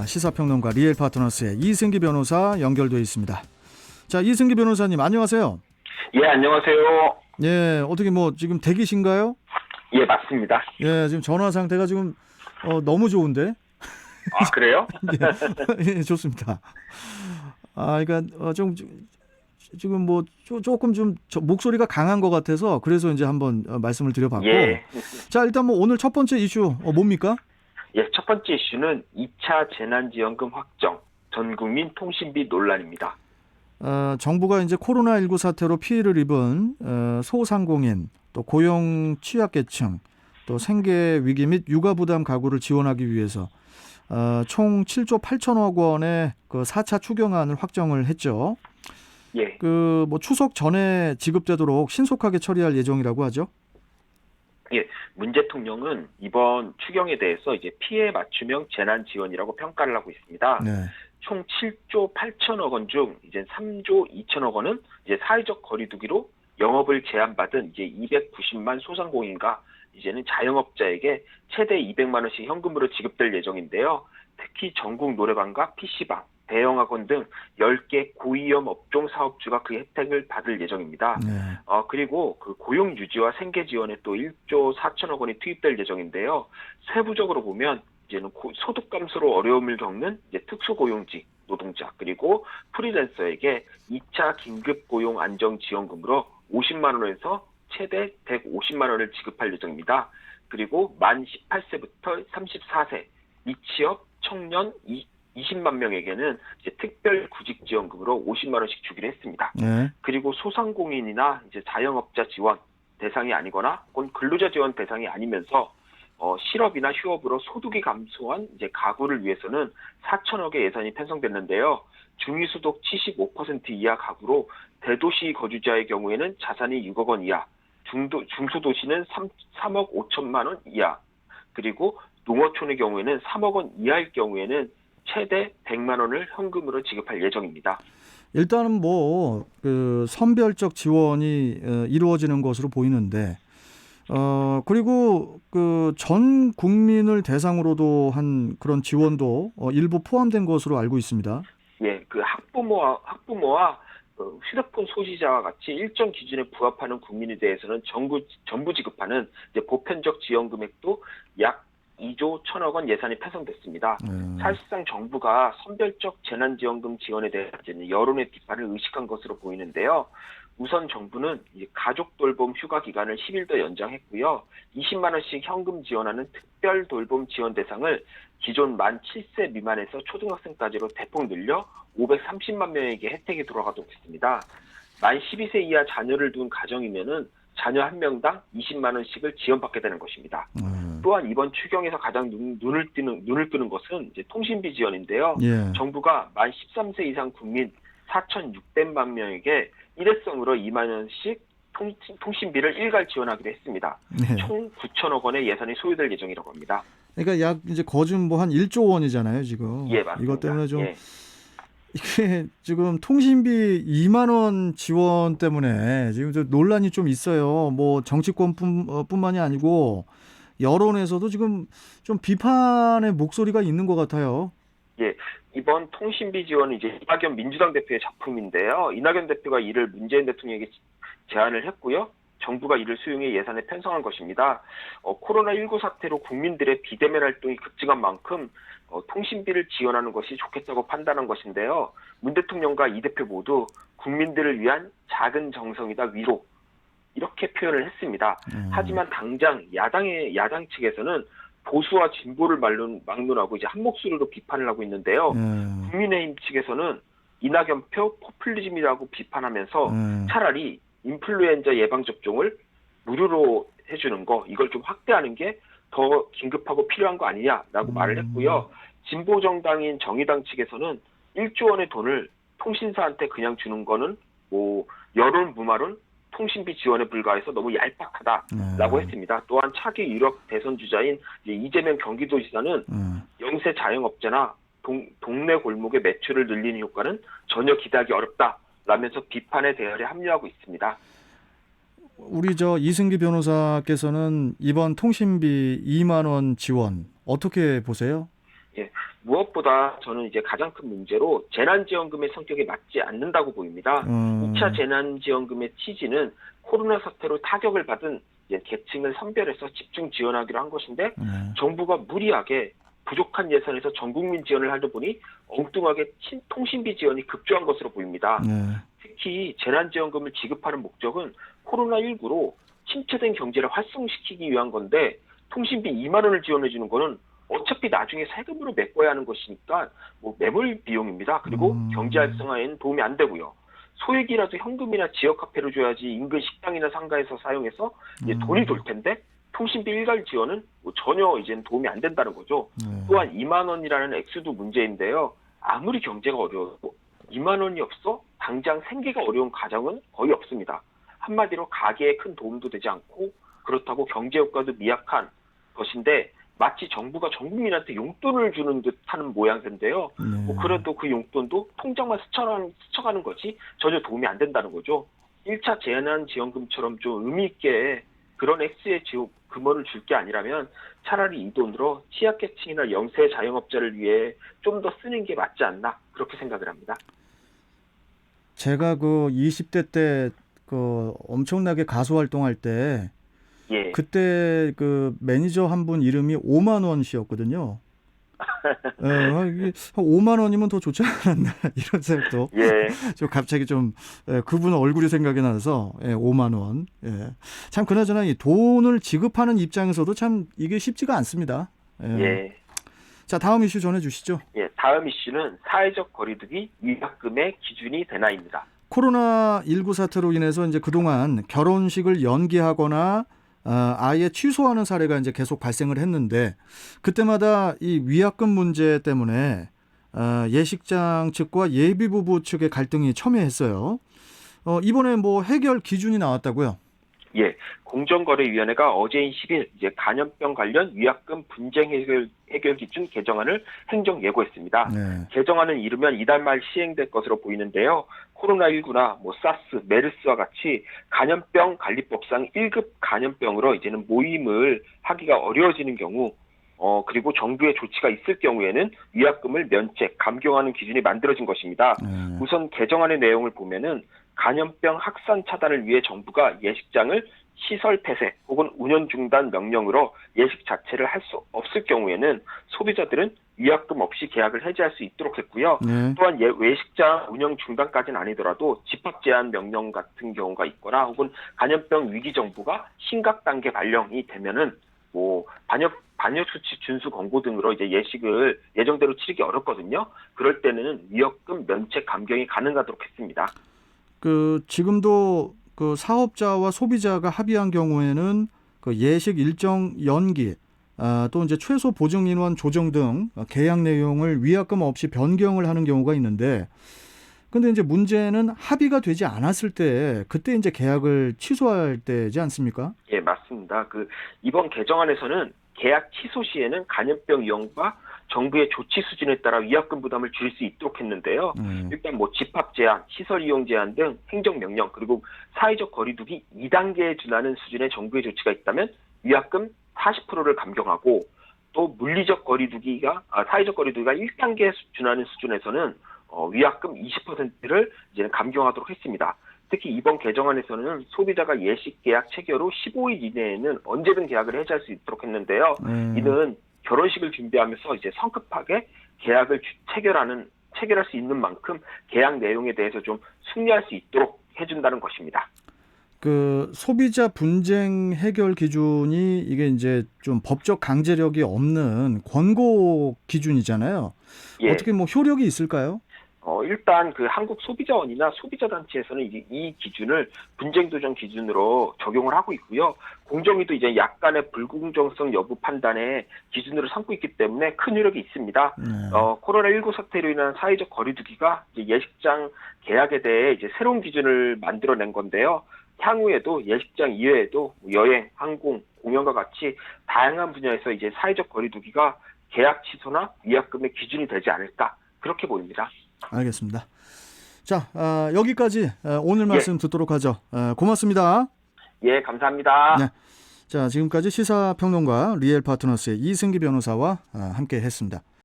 시사평론가 리엘파트너스의 이승기 변호사 연결되어 있습니다. 자, 이승기 변호사님 안녕하세요. 예, 안녕하세요. 예, 어떻게 지금 대기신가요? 예, 맞습니다. 예, 지금 전화 상태가 지금 너무 좋은데. 아, 그래요? 예, 좋습니다. 그러니까 지금 조금 좀 목소리가 강한 것 같아서 그래서 이제 한번 말씀을 드려봤고. 예. 자, 일단 오늘 첫 번째 이슈 뭡니까? 예, 첫 번째 이슈는 2차 재난지원금 확정, 전 국민 통신비 논란입니다. 정부가 이제 코로나19 사태로 피해를 입은 소상공인, 또 고용 취약계층, 또 생계 위기 및 육아 부담 가구를 지원하기 위해서 총 7조 8천억 원의 그 4차 추경안을 확정을 했죠. 예. 추석 전에 지급되도록 신속하게 처리할 예정이라고 하죠. 예, 문 대통령은 이번 추경에 대해서 이제 피해 맞춤형 재난 지원이라고 평가를 하고 있습니다. 네. 총 7조 8천억 원 중 이제 3조 2천억 원은 이제 사회적 거리두기로 영업을 제한받은 이제 290만 소상공인과 이제는 자영업자에게 최대 200만 원씩 현금으로 지급될 예정인데요. 특히 전국 노래방과 PC방, 대형학원 등 10개 고위험 업종 사업주가 그 혜택을 받을 예정입니다. 네. 그리고 그 고용 유지와 생계 지원에 또 1조 4천억 원이 투입될 예정인데요. 세부적으로 보면 이제는 소득 감소로 어려움을 겪는 이제 특수고용직 노동자 그리고 프리랜서에게 2차 긴급 고용 안정 지원금으로 50만 원에서 최대 150만 원을 지급할 예정입니다. 그리고 만 18세부터 34세 미취업 청년 20만 명에게는 이제 특별 구직 지원금으로 50만 원씩 주기로 했습니다. 네. 그리고 소상공인이나 이제 자영업자 지원 대상이 아니거나 혹은 근로자 지원 대상이 아니면서 실업이나 휴업으로 소득이 감소한 이제 가구를 위해서는 4천억의 예산이 편성됐는데요. 중위소득 75% 이하 가구로 대도시 거주자의 경우에는 자산이 6억 원 이하, 중소도시는 3억 5천만 원 이하, 그리고 농어촌의 경우에는 3억 원 이하일 경우에는 최대 100만 원을 현금으로 지급할 예정입니다. 일단은 선별적 지원이 이루어지는 것으로 보이는데, 그리고 전 국민을 대상으로도 한 그런 지원도 일부 포함된 것으로 알고 있습니다. 예, 학부모와 휴대폰 소지자와 같이 일정 기준에 부합하는 국민에 대해서는 전부 지급하는 이제 보편적 지원 금액도 약 2조 1천억 원 예산이 편성됐습니다. 사실상 정부가 선별적 재난지원금 지원에 대해 여론의 비판을 의식한 것으로 보이는데요. 우선 정부는 이제 가족 돌봄 휴가 기간을 10일 더 연장했고요. 20만 원씩 현금 지원하는 특별 돌봄 지원 대상을 기존 만 7세 미만에서 초등학생까지로 대폭 늘려 530만 명에게 혜택이 돌아가도록 했습니다. 만 12세 이하 자녀를 둔 가정이면은 자녀 한 명당 20만 원씩을 지원받게 되는 것입니다. 또한 이번 추경에서 가장 눈을 끄는 것은 이제 통신비 지원인데요. 예. 정부가 만 13세 이상 국민 4,600만 명에게 일회성으로 2만 원씩 통신비를 일괄 지원하기로 했습니다. 네. 총 9천억 원의 예산이 소요될 예정이라고 합니다. 그러니까 약 이제 거진 한 1조 원이잖아요, 지금. 예, 맞습니다. 이것 때문에 좀 예. 이게 지금 통신비 2만 원 지원 때문에 지금 논란이 좀 있어요. 정치권뿐만이 아니고 여론에서도 지금 좀 비판의 목소리가 있는 것 같아요. 예, 이번 통신비 지원은 이제 이낙연 민주당 대표의 작품인데요. 이낙연 대표가 이를 문재인 대통령에게 제안을 했고요. 정부가 이를 수용해 예산에 편성한 것입니다. 코로나19 사태로 국민들의 비대면 활동이 급증한 만큼 통신비를 지원하는 것이 좋겠다고 판단한 것인데요. 문 대통령과 이 대표 모두 국민들을 위한 작은 정성이다 위로 이렇게 표현을 했습니다. 하지만 당장 야당 측에서는 보수와 진보를 막론하고 이제 한 목소리로 비판을 하고 있는데요. 국민의힘 측에서는 이낙연표 포퓰리즘이라고 비판하면서 차라리 인플루엔자 예방접종을 무료로 해주는 거 이걸 좀 확대하는 게 더 긴급하고 필요한 거 아니냐라고 말을 했고요. 진보정당인 정의당 측에서는 1조 원의 돈을 통신사한테 그냥 주는 거는 여론 무마론 통신비 지원에 불과해서 너무 얄팍하다라고 했습니다. 또한 차기 유력 대선 주자인 이재명 경기도지사는 영세 자영업자나 동네 골목의 매출을 늘리는 효과는 전혀 기대하기 어렵다라면서 비판의 대열에 합류하고 있습니다. 우리 이승기 변호사께서는 이번 통신비 2만 원 지원 어떻게 보세요? 예, 무엇보다 저는 이제 가장 큰 문제로 재난지원금의 성격에 맞지 않는다고 보입니다. 2차 재난지원금의 취지는 코로나 사태로 타격을 받은 이제 계층을 선별해서 집중 지원하기로 한 것인데 정부가 무리하게 부족한 예산에서 전 국민 지원을 하다 보니 엉뚱하게 통신비 지원이 급조한 것으로 보입니다. 특히 재난지원금을 지급하는 목적은 코로나19로 침체된 경제를 활성시키기 위한 건데 통신비 2만 원을 지원해 주는 거는 어차피 나중에 세금으로 메꿔야 하는 것이니까 뭐 매몰 비용입니다. 그리고 경제 활성화에는 도움이 안 되고요. 소액이라도 현금이나 지역 화폐로 줘야지 인근 식당이나 상가에서 사용해서 이제 돈이 돌 텐데 통신비 일괄 지원은 뭐 전혀 이제는 도움이 안 된다는 거죠. 또한 2만 원이라는 액수도 문제인데요. 아무리 경제가 어려워도 2만 원이 없어 당장 생계가 어려운 가정은 거의 없습니다. 한마디로 가계에 큰 도움도 되지 않고 그렇다고 경제 효과도 미약한 것인데 마치 정부가 전 국민한테 용돈을 주는 듯 하는 모양새인데요. 뭐 그래도 그 용돈도 통장만 스쳐가는 거지 전혀 도움이 안 된다는 거죠. 1차 재난지원금처럼 좀 의미 있게 그런 액수의 금원을 줄 게 아니라면 차라리 이 돈으로 취약계층이나 영세 자영업자를 위해 좀 더 쓰는 게 맞지 않나 그렇게 생각을 합니다. 제가 그 20대 때 그 엄청나게 가수 활동할 때 예. 그때 그 매니저 한 분 이름이 5만 원씨였거든요. 이게 5만 원이면 더 좋지 않았나 이런 생각도 예. 좀 갑자기 좀 그분 얼굴이 생각이 나서 5만 원. 참 그나저나 이 돈을 지급하는 입장에서도 참 이게 쉽지가 않습니다. 예. 자, 다음 이슈 전해주시죠. 예. 다음 이슈는 사회적 거리두기 위약금의 기준이 되나입니다. 코로나19 사태로 인해서 이제 그동안 결혼식을 연기하거나 아예 취소하는 사례가 이제 계속 발생을 했는데 그때마다 이 위약금 문제 때문에 예식장 측과 예비부부 측의 갈등이 첨예했어요. 이번에 뭐 해결 기준이 나왔다고요? 예, 공정거래위원회가 어제인 10일 이제 간염병 관련 위약금 분쟁 해결 기준 개정안을 행정 예고했습니다. 개정안은 이르면 이달 말 시행될 것으로 보이는데요. 코로나19나 뭐 사스, 메르스와 같이 간염병 관리법상 1급 간염병으로 이제는 모임을 하기가 어려워지는 경우 그리고 정부의 조치가 있을 경우에는 위약금을 면책, 감경하는 기준이 만들어진 것입니다. 우선 개정안의 내용을 보면은 간염병 확산 차단을 위해 정부가 예식장을 시설 폐쇄 혹은 운영 중단 명령으로 예식 자체를 할 수 없을 경우에는 소비자들은 위약금 없이 계약을 해지할 수 있도록 했고요. 또한 예식장 운영 중단까지는 아니더라도 집합 제한 명령 같은 경우가 있거나 혹은 간염병 위기 정보가 심각 단계 발령이 되면은 뭐 방역 수치 준수 권고 등으로 이제 예식을 예정대로 치르기 어렵거든요. 그럴 때는 위약금 면책 감경이 가능하도록 했습니다. 그 지금도 그 사업자와 소비자가 합의한 경우에는 그 예식 일정 연기, 또 이제 최소 보증 인원 조정 등 계약 내용을 위약금 없이 변경을 하는 경우가 있는데, 근데 이제 문제는 합의가 되지 않았을 때 그때 이제 계약을 취소할 때지 않습니까? 예, 맞습니다. 이번 개정안에서는 계약 취소 시에는 간염병 위험과 정부의 조치 수준에 따라 위약금 부담을 줄일 수 있도록 했는데요. 일단 뭐 집합 제한, 시설 이용 제한 등 행정 명령 그리고 사회적 거리두기 2단계에 준하는 수준의 정부의 조치가 있다면 위약금 40%를 감경하고 또 물리적 거리두기가 사회적 거리두기가 1단계에 준하는 수준에서는 위약금 20%를 이제는 감경하도록 했습니다. 특히 이번 개정안에서는 소비자가 예식 계약 체결 후 15일 이내에는 언제든 계약을 해지할 수 있도록 했는데요. 이는 결혼식을 준비하면서 이제 성급하게 계약을 체결할 수 있는 만큼 계약 내용에 대해서 좀 숙리할 수 있도록 해준다는 것입니다. 그 소비자 분쟁 해결 기준이 이게 이제 좀 법적 강제력이 없는 권고 기준이잖아요. 예. 어떻게 뭐 효력이 있을까요? 일단 한국 소비자원이나 소비자단체에서는 이 기준을 분쟁 도정 기준으로 적용을 하고 있고요. 공정위도 이제 약간의 불공정성 여부 판단에 기준으로 삼고 있기 때문에 큰 효력이 있습니다. 코로나19 사태로 인한 사회적 거리두기가 이제 예식장 계약에 대해 이제 새로운 기준을 만들어낸 건데요. 향후에도 예식장 이외에도 여행, 항공, 공연과 같이 다양한 분야에서 이제 사회적 거리두기가 계약 취소나 위약금의 기준이 되지 않을까 그렇게 보입니다. 알겠습니다. 자, 여기까지 오늘 말씀 듣도록 하죠. 고맙습니다. 예, 감사합니다. 네. 자, 지금까지 시사평론가 리얼파트너스의 이승기 변호사와 함께 했습니다.